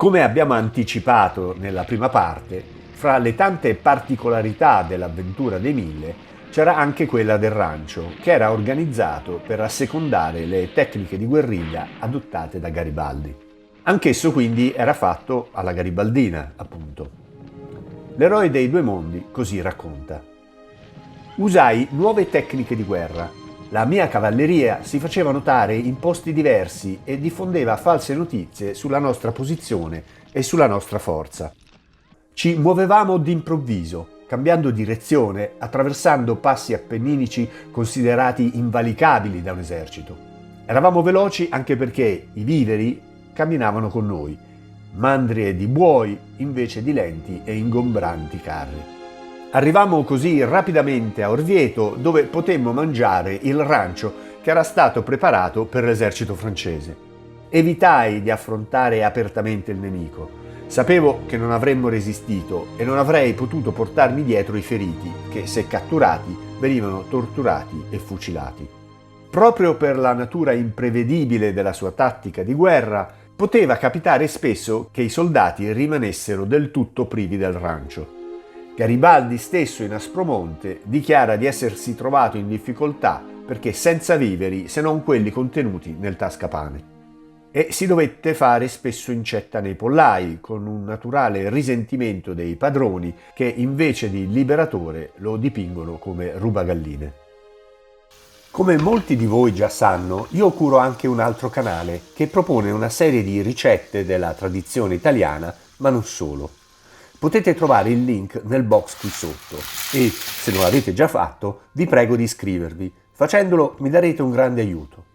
Come abbiamo anticipato nella prima parte, fra le tante particolarità dell'avventura dei Mille c'era anche quella del rancio, che era organizzato per assecondare le tecniche di guerriglia adottate da Garibaldi. Anch'esso quindi era fatto alla garibaldina, appunto. L'eroe dei due mondi così racconta: usai nuove tecniche di guerra. La mia cavalleria si faceva notare in posti diversi e diffondeva false notizie sulla nostra posizione e sulla nostra forza. Ci muovevamo d'improvviso, cambiando direzione, attraversando passi appenninici considerati invalicabili da un esercito. Eravamo veloci anche perché i viveri camminavano con noi, mandrie di buoi invece di lenti e ingombranti carri. Arrivammo così rapidamente a Orvieto, dove potemmo mangiare il rancio che era stato preparato per l'esercito francese. Evitai di affrontare apertamente il nemico. Sapevo che non avremmo resistito e non avrei potuto portarmi dietro i feriti, che se catturati venivano torturati e fucilati. Proprio per la natura imprevedibile della sua tattica di guerra, poteva capitare spesso che i soldati rimanessero del tutto privi del rancio. Garibaldi stesso in Aspromonte dichiara di essersi trovato in difficoltà perché senza viveri se non quelli contenuti nel tascapane. E si dovette fare spesso incetta nei pollai, con un naturale risentimento dei padroni che invece di liberatore lo dipingono come rubagalline. Come molti di voi già sanno, io curo anche un altro canale che propone una serie di ricette della tradizione italiana, ma non solo. Potete trovare il link nel box qui sotto e, se non l'avete già fatto, vi prego di iscrivervi. Facendolo mi darete un grande aiuto.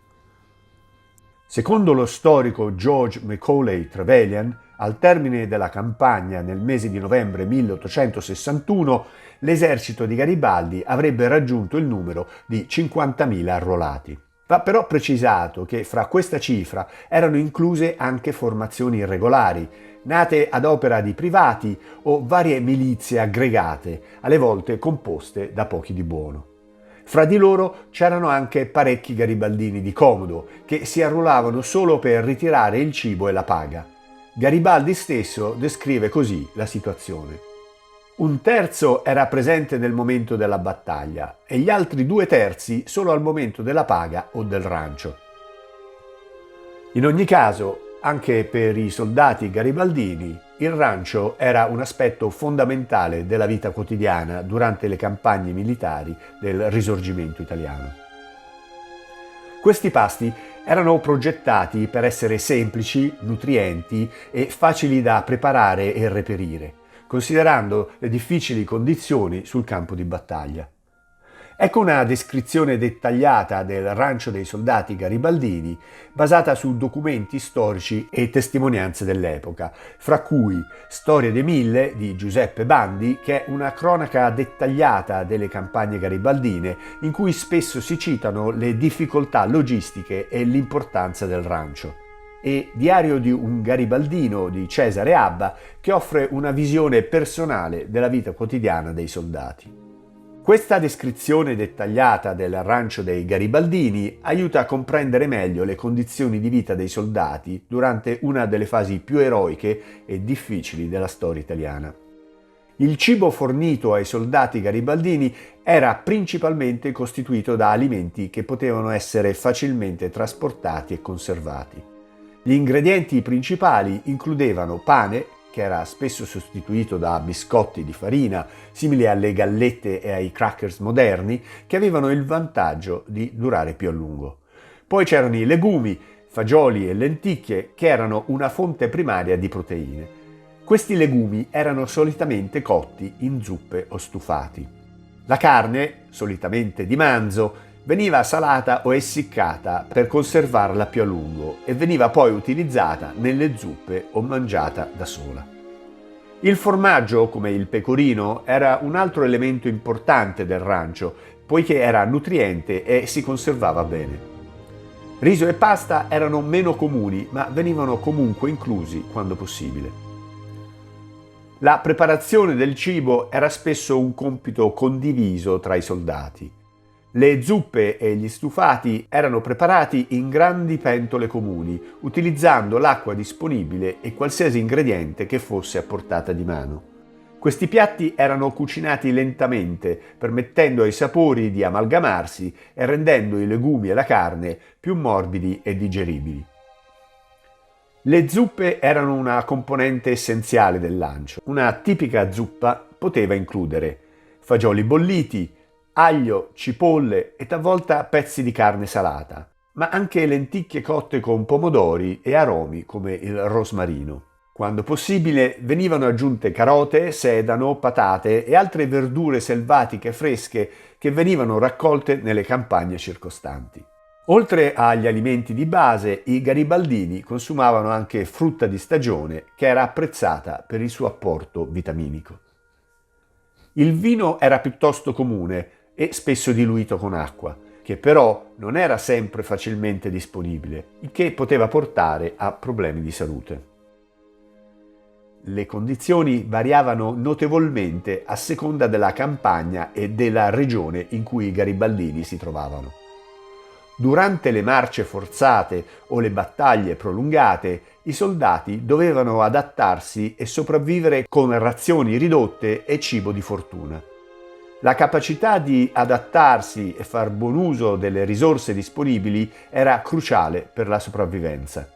Secondo lo storico George Macaulay Trevelyan, al termine della campagna nel mese di novembre 1861, l'esercito di Garibaldi avrebbe raggiunto il numero di 50.000 arruolati. Va però precisato che fra questa cifra erano incluse anche formazioni irregolari, nate ad opera di privati o varie milizie aggregate, alle volte composte da pochi di buono. Fra di loro c'erano anche parecchi garibaldini di comodo, che si arruolavano solo per ritirare il cibo e la paga. Garibaldi stesso descrive così la situazione. Un terzo era presente nel momento della battaglia e gli altri 2/3 solo al momento della paga o del rancio. In ogni caso, anche per i soldati garibaldini, il rancio era un aspetto fondamentale della vita quotidiana durante le campagne militari del Risorgimento italiano. Questi pasti erano progettati per essere semplici, nutrienti e facili da preparare e reperire, considerando le difficili condizioni sul campo di battaglia. Ecco una descrizione dettagliata del rancio dei soldati garibaldini, basata su documenti storici e testimonianze dell'epoca, fra cui Storia dei Mille di Giuseppe Bandi, che è una cronaca dettagliata delle campagne garibaldine, in cui spesso si citano le difficoltà logistiche e l'importanza del rancio, e Diario di un garibaldino di Cesare Abba, che offre una visione personale della vita quotidiana dei soldati. Questa descrizione dettagliata del rancio dei garibaldini aiuta a comprendere meglio le condizioni di vita dei soldati durante una delle fasi più eroiche e difficili della storia italiana. Il cibo fornito ai soldati garibaldini era principalmente costituito da alimenti che potevano essere facilmente trasportati e conservati. Gli ingredienti principali includevano pane, che era spesso sostituito da biscotti di farina, simili alle gallette e ai crackers moderni, che avevano il vantaggio di durare più a lungo. Poi c'erano i legumi, fagioli e lenticchie, che erano una fonte primaria di proteine. Questi legumi erano solitamente cotti in zuppe o stufati. La carne, solitamente di manzo, veniva salata o essiccata per conservarla più a lungo e veniva poi utilizzata nelle zuppe o mangiata da sola. Il formaggio, come il pecorino, era un altro elemento importante del rancio, poiché era nutriente e si conservava bene. Riso e pasta erano meno comuni, ma venivano comunque inclusi quando possibile. La preparazione del cibo era spesso un compito condiviso tra i soldati. Le zuppe e gli stufati erano preparati in grandi pentole comuni, utilizzando l'acqua disponibile e qualsiasi ingrediente che fosse a portata di mano. Questi piatti erano cucinati lentamente, permettendo ai sapori di amalgamarsi e rendendo i legumi e la carne più morbidi e digeribili. Le zuppe erano una componente essenziale del lancio. Una tipica zuppa poteva includere fagioli bolliti, aglio, cipolle e talvolta pezzi di carne salata, ma anche lenticchie cotte con pomodori e aromi come il rosmarino. Quando possibile venivano aggiunte carote, sedano, patate e altre verdure selvatiche fresche che venivano raccolte nelle campagne circostanti. Oltre agli alimenti di base, i garibaldini consumavano anche frutta di stagione che era apprezzata per il suo apporto vitaminico. Il vino era piuttosto comune e spesso diluito con acqua, che però non era sempre facilmente disponibile, il che poteva portare a problemi di salute. Le condizioni variavano notevolmente a seconda della campagna e della regione in cui i garibaldini si trovavano. Durante le marce forzate o le battaglie prolungate, i soldati dovevano adattarsi e sopravvivere con razioni ridotte e cibo di fortuna. La capacità di adattarsi e far buon uso delle risorse disponibili era cruciale per la sopravvivenza.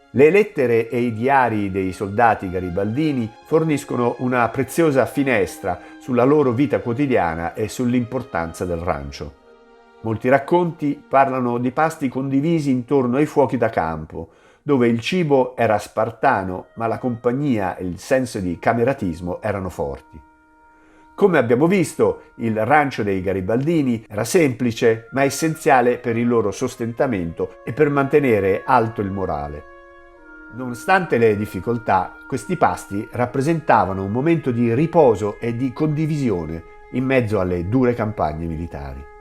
Le lettere e i diari dei soldati garibaldini forniscono una preziosa finestra sulla loro vita quotidiana e sull'importanza del rancio. Molti racconti parlano di pasti condivisi intorno ai fuochi da campo, dove il cibo era spartano, ma la compagnia e il senso di cameratismo erano forti. Come abbiamo visto, il rancio dei garibaldini era semplice, ma essenziale per il loro sostentamento e per mantenere alto il morale. Nonostante le difficoltà, questi pasti rappresentavano un momento di riposo e di condivisione in mezzo alle dure campagne militari.